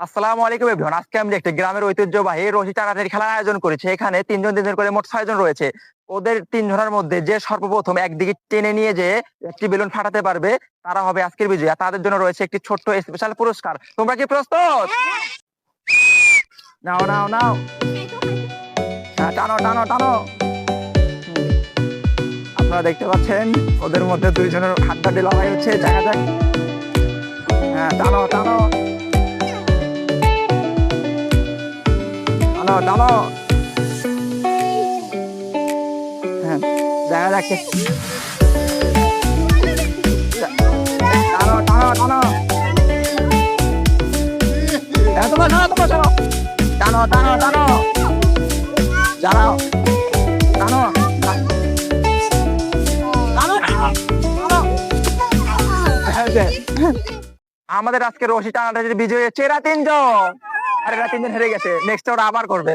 আসসালামু আলাইকুম এভরিওয়ান। আজকে আমি একটি গ্রামের ঐতিহ্যবাহী রশি টানাটানি খেলার আয়োজন করেছি। এখানে তিনজন করে মোট ৬ জন রয়েছে। ওদের ৩ জনের মধ্যে যে সর্বপ্রথম একদিকে টেনে নিয়ে যেয়ে একটি বেলুন ফাটাতে পারবে তারা হবে আজকের বিজয়ী। আর তাদের জন্য রয়েছে একটি ছোট্ট স্পেশাল পুরস্কার। তোমরা কি প্রস্তুত? নাও, নাও, নাও। হ্যাঁ, টানো, টানো, টানো। হুম, আপনারা দেখতে পাচ্ছেন ওদের মধ্যে ২ জনের হাড্ডাহাড্ডি লড়াই হচ্ছে। দেখা যাক। হ্যাঁ, টানো, টানো, টানো, টানো। হ্যাঁ, দেখা যাক টানো, টানো, টানো। হ্যাঁ, তোমরা সরো, তোমরা সরো। টানো, টানো, টানো। দাঁড়াও, টানো, টানো, টানো। হ্যাঁ, যে। আমাদের আজকে রশি টানাটানির বিজয়ী হচ্ছে এরা ৩ জন। আর এরা ৩ জন হেরে গেছে। নেক্সট ওরা আবার করবে।